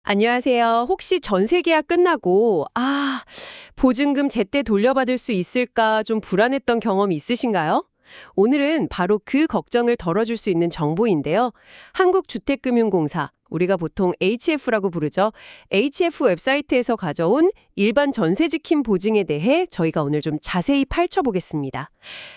안녕하세요. 혹시 전세 계약 끝나고, 보증금 제때 돌려받을 수 있을까 좀 불안했던 경험 있으신가요? 오늘은 바로 그 걱정을 덜어줄 수 있는 정보인데요. 한국주택금융공사, 우리가 보통 HF라고 부르죠. HF 웹사이트에서 가져온 일반 전세 지킴 보증에 대해 저희가 오늘 좀 자세히 파헤쳐보겠습니다.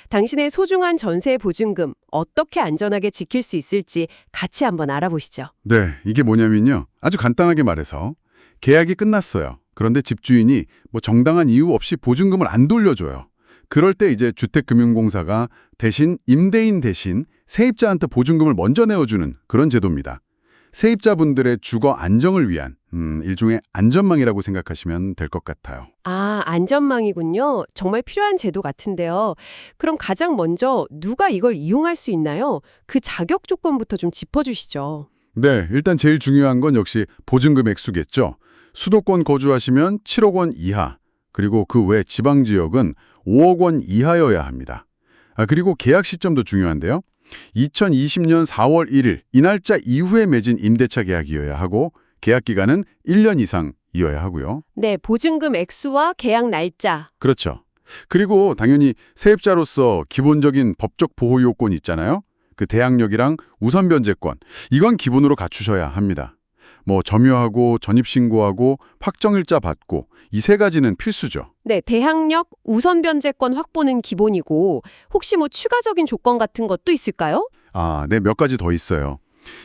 당신의 소중한 전세 보증금 어떻게 안전하게 지킬 수 있을지 같이 한번 알아보시죠. 네, 이게 뭐냐면요. 아주 간단하게 말해서 계약이 끝났어요. 그런데 집주인이 정당한 이유 없이 보증금을 안 돌려줘요. 그럴 때 이제 주택금융공사가 대신 임대인 대신 세입자한테 보증금을 먼저 내어주는 그런 제도입니다. 세입자분들의 주거 안정을 위한 일종의 안전망이라고 생각하시면 될 것 같아요. 안전망이군요. 정말 필요한 제도 같은데요. 그럼 가장 먼저 누가 이걸 이용할 수 있나요? 그 자격 조건부터 좀 짚어주시죠. 네, 일단 제일 중요한 건 역시 보증금 액수겠죠. 수도권 거주하시면 7억 원 이하, 그리고 그 외 지방 지역은 5억 원 이하여야 합니다. 그리고 계약 시점도 중요한데요. 2020년 4월 1일 이 날짜 이후에 맺은 임대차 계약이어야 하고 계약 기간은 1년 이상이어야 하고요. 네, 보증금 액수와 계약 날짜. 그렇죠. 그리고 당연히 세입자로서 기본적인 법적 보호 요건이 있잖아요. 그 대항력이랑 우선 변제권, 이건 기본으로 갖추셔야 합니다. 점유하고 전입신고하고 확정일자 받고 이 세 가지는 필수죠. 네, 대항력, 우선 변제권 확보는 기본이고 혹시 추가적인 조건 같은 것도 있을까요? 네, 몇 가지 더 있어요.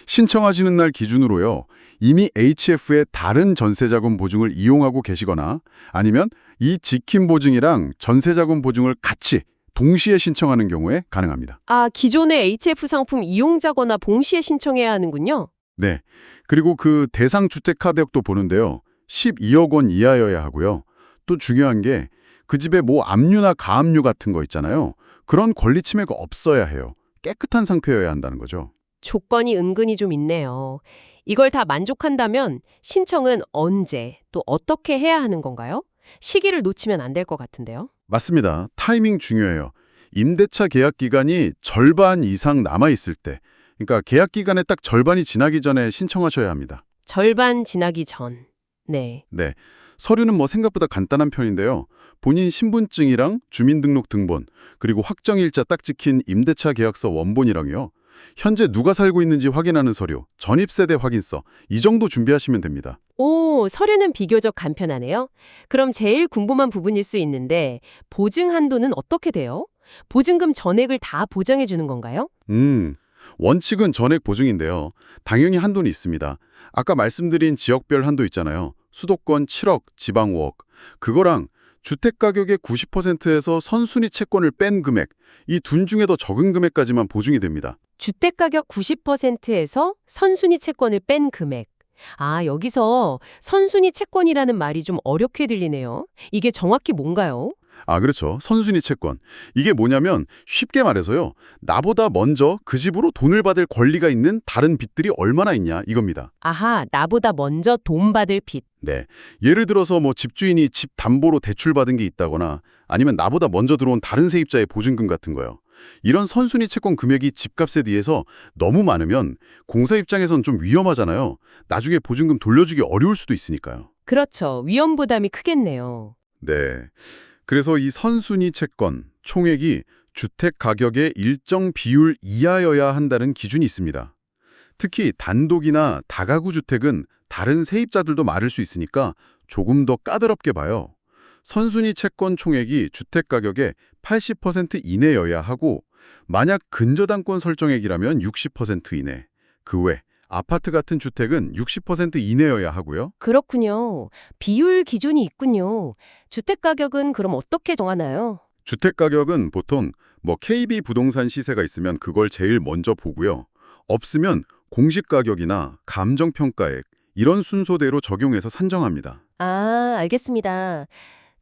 신청하시는 날 기준으로요. 이미 HF의 다른 전세자금 보증을 이용하고 계시거나 아니면 이 지킴 보증이랑 전세자금 보증을 같이 동시에 신청하는 경우에 가능합니다. 기존의 HF 상품 이용자거나 동시에 신청해야 하는군요. 네. 그리고 그 대상 주택 가격도 보는데요. 12억 원 이하여야 하고요. 또 중요한 게 그 집에 압류나 가압류 같은 거 있잖아요. 그런 권리 침해가 없어야 해요. 깨끗한 상태여야 한다는 거죠. 조건이 은근히 좀 있네요. 이걸 다 만족한다면 신청은 언제 또 어떻게 해야 하는 건가요? 시기를 놓치면 안 될 것 같은데요. 맞습니다. 타이밍 중요해요. 임대차 계약 기간이 절반 이상 남아있을 때, 그러니까 계약 기간의 딱 절반이 지나기 전에 신청하셔야 합니다. 절반 지나기 전. 네. 네. 서류는 생각보다 간단한 편인데요. 본인 신분증이랑 주민등록 등본, 그리고 확정일자 딱 찍힌 임대차 계약서 원본이랑요. 현재 누가 살고 있는지 확인하는 서류, 전입세대 확인서, 이 정도 준비하시면 됩니다. 서류는 비교적 간편하네요. 그럼 제일 궁금한 부분일 수 있는데 보증 한도는 어떻게 돼요? 보증금 전액을 다 보장해 주는 건가요? 원칙은 전액 보증인데요. 당연히 한도는 있습니다. 아까 말씀드린 지역별 한도 있잖아요. 수도권 7억, 지방 5억. 그거랑 주택가격의 90%에서 선순위 채권을 뺀 금액, 이 둘 중에 더 적은 금액까지만 보증이 됩니다. 주택가격 90%에서 선순위 채권을 뺀 금액. 여기서 선순위 채권이라는 말이 좀 어렵게 들리네요. 이게 정확히 뭔가요? 그렇죠. 선순위 채권. 이게 뭐냐면 쉽게 말해서요. 나보다 먼저 그 집으로 돈을 받을 권리가 있는 다른 빚들이 얼마나 있냐 이겁니다. 나보다 먼저 돈 받을 빚. 네. 예를 들어서 집주인이 집 담보로 대출받은 게 있다거나 아니면 나보다 먼저 들어온 다른 세입자의 보증금 같은 거요. 이런 선순위 채권 금액이 집값에 비해서 너무 많으면 공사 입장에선 좀 위험하잖아요. 나중에 보증금 돌려주기 어려울 수도 있으니까요. 그렇죠. 위험 부담이 크겠네요. 네. 그래서 이 선순위 채권, 총액이 주택 가격의 일정 비율 이하여야 한다는 기준이 있습니다. 특히 단독이나 다가구 주택은 다른 세입자들도 많을 수 있으니까 조금 더 까다롭게 봐요. 선순위 채권 총액이 주택 가격의 80% 이내여야 하고 만약 근저당권 설정액이라면 60% 이내, 그 외 아파트 같은 주택은 60% 이내여야 하고요. 그렇군요. 비율 기준이 있군요. 주택가격은 그럼 어떻게 정하나요? 주택 가격은 보통 KB 부동산 시세가 있으면 그걸 제일 먼저 보고요. 없으면 공시 가격이나 감정평가액 이런 순서대로 적용해서 산정합니다. 알겠습니다.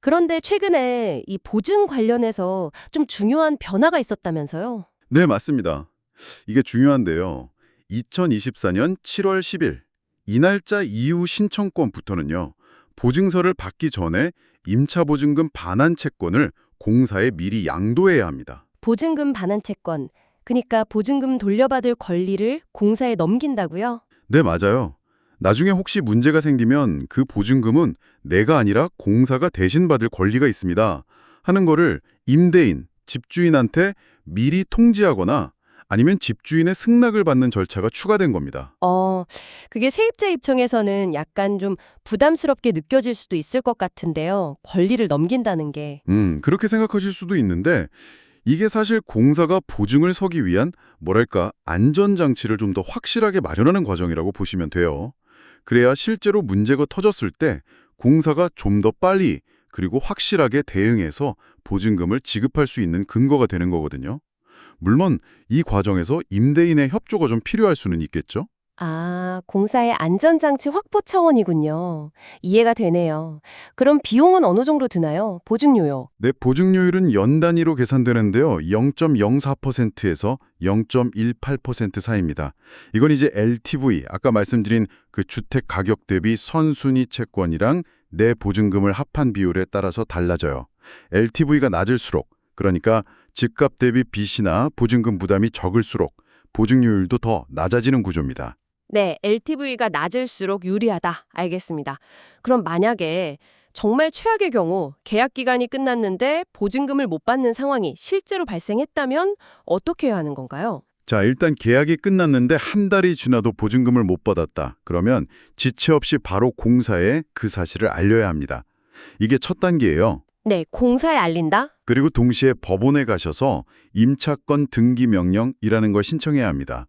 그런데 최근에 이 보증 관련해서 좀 중요한 변화가 있었다면서요? 네, 맞습니다. 이게 중요한데요. 2024년 7월 10일 이 날짜 이후 신청권부터는요. 보증서를 받기 전에 임차보증금 반환 채권을 공사에 미리 양도해야 합니다. 보증금 반환 채권. 그러니까 보증금 돌려받을 권리를 공사에 넘긴다고요? 네, 맞아요. 나중에 혹시 문제가 생기면 그 보증금은 내가 아니라 공사가 대신 받을 권리가 있습니다 하는 거를 임대인, 집주인한테 미리 통지하거나 아니면 집주인의 승낙을 받는 절차가 추가된 겁니다. 그게 세입자 입장에서는 약간 좀 부담스럽게 느껴질 수도 있을 것 같은데요. 권리를 넘긴다는 게. 그렇게 생각하실 수도 있는데 이게 사실 공사가 보증을 서기 위한 뭐랄까 안전장치를 좀 더 확실하게 마련하는 과정이라고 보시면 돼요. 그래야 실제로 문제가 터졌을 때 공사가 좀 더 빨리 그리고 확실하게 대응해서 보증금을 지급할 수 있는 근거가 되는 거거든요. 물론 이 과정에서 임대인의 협조가 좀 필요할 수는 있겠죠. 아, 공사의 안전장치 확보 차원이군요. 이해가 되네요. 그럼 비용은 어느 정도 드나요? 보증료요. 네, 보증료율은 연 단위로 계산되는데요. 0.04%에서 0.18% 사이입니다. 이건 이제 LTV, 아까 말씀드린 그 주택 가격 대비 선순위 채권이랑 내 보증금을 합한 비율에 따라서 달라져요. LTV가 낮을수록, 그러니까 집값 대비 빚이나 보증금 부담이 적을수록 보증료율도 더 낮아지는 구조입니다. 네, LTV가 낮을수록 유리하다. 알겠습니다. 그럼 만약에 정말 최악의 경우 계약 기간이 끝났는데 보증금을 못 받는 상황이 실제로 발생했다면 어떻게 해야 하는 건가요? 자, 일단 계약이 끝났는데 한 달이 지나도 보증금을 못 받았다. 그러면 지체 없이 바로 공사에 그 사실을 알려야 합니다. 이게 첫 단계예요. 네, 공사에 알린다? 그리고 동시에 법원에 가셔서 임차권 등기 명령이라는 걸 신청해야 합니다.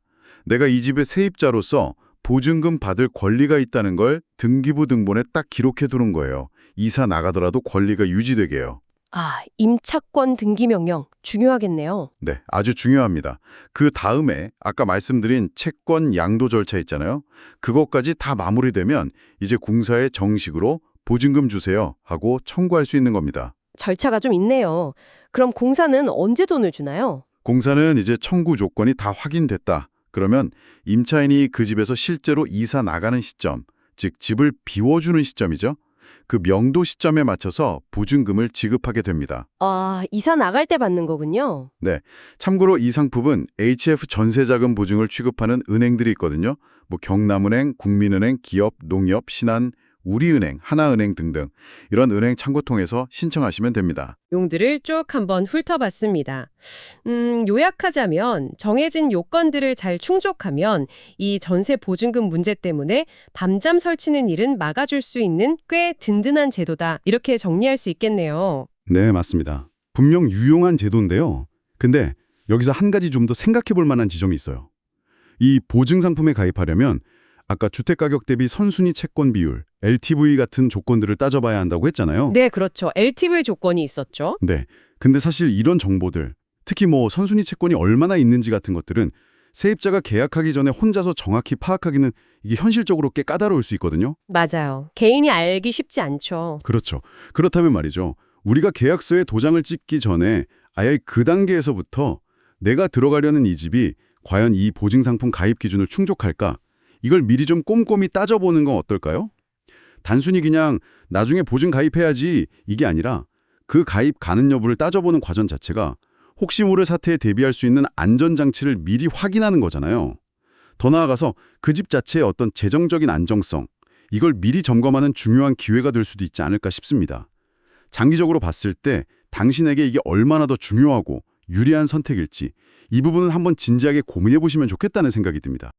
내가 이 집의 세입자로서 보증금 받을 권리가 있다는 걸 등기부 등본에 딱 기록해 두는 거예요. 이사 나가더라도 권리가 유지되게요. 아, 임차권 등기 명령 중요하겠네요. 네, 아주 중요합니다. 그 다음에 아까 말씀드린 채권 양도 절차 있잖아요. 그것까지 다 마무리되면 이제 공사에 정식으로 보증금 주세요 하고 청구할 수 있는 겁니다. 절차가 좀 있네요. 그럼 공사는 언제 돈을 주나요? 공사는 이제 청구 조건이 다 확인됐다. 그러면 임차인이 그 집에서 실제로 이사 나가는 시점, 즉 집을 비워주는 시점이죠. 그 명도 시점에 맞춰서 보증금을 지급하게 됩니다. 아, 이사 나갈 때 받는 거군요. 네, 참고로 이 상품은 HF 전세자금 보증을 취급하는 은행들이 있거든요. 뭐 경남은행, 국민은행, 기업, 농협, 신한, 우리은행, 하나은행 등등 이런 은행 창구통해서 신청하시면 됩니다. 용들을 쭉 한번 훑어봤습니다. 요약하자면 정해진 요건들을 잘 충족하면 이 전세 보증금 문제 때문에 밤잠 설치는 일은 막아줄 수 있는 꽤 든든한 제도다. 이렇게 정리할 수 있겠네요. 네, 맞습니다. 분명 유용한 제도인데요. 근데 여기서 한 가지 좀 더 생각해 볼 만한 지점이 있어요. 이 보증 상품에 가입하려면 아까 주택가격 대비 선순위 채권 비율, LTV 같은 조건들을 따져봐야 한다고 했잖아요. 네, 그렇죠. LTV 조건이 있었죠. 네. 근데 사실 이런 정보들, 특히 뭐 선순위 채권이 얼마나 있는지 같은 것들은 세입자가 계약하기 전에 혼자서 정확히 파악하기는 이게 현실적으로 꽤 까다로울 수 있거든요. 맞아요. 개인이 알기 쉽지 않죠. 그렇죠. 그렇다면 말이죠. 우리가 계약서에 도장을 찍기 전에 아예 그 단계에서부터 내가 들어가려는 이 집이 과연 이 보증 상품 가입 기준을 충족할까? 이걸 미리 좀 꼼꼼히 따져보는 건 어떨까요? 단순히 그냥 나중에 보증 가입해야지 이게 아니라 그 가입 가능 여부를 따져보는 과정 자체가 혹시 모를 사태에 대비할 수 있는 안전장치를 미리 확인하는 거잖아요. 더 나아가서 그 집 자체의 어떤 재정적인 안정성, 이걸 미리 점검하는 중요한 기회가 될 수도 있지 않을까 싶습니다. 장기적으로 봤을 때 당신에게 이게 얼마나 더 중요하고 유리한 선택일지 이 부분은 한번 진지하게 고민해 보시면 좋겠다는 생각이 듭니다.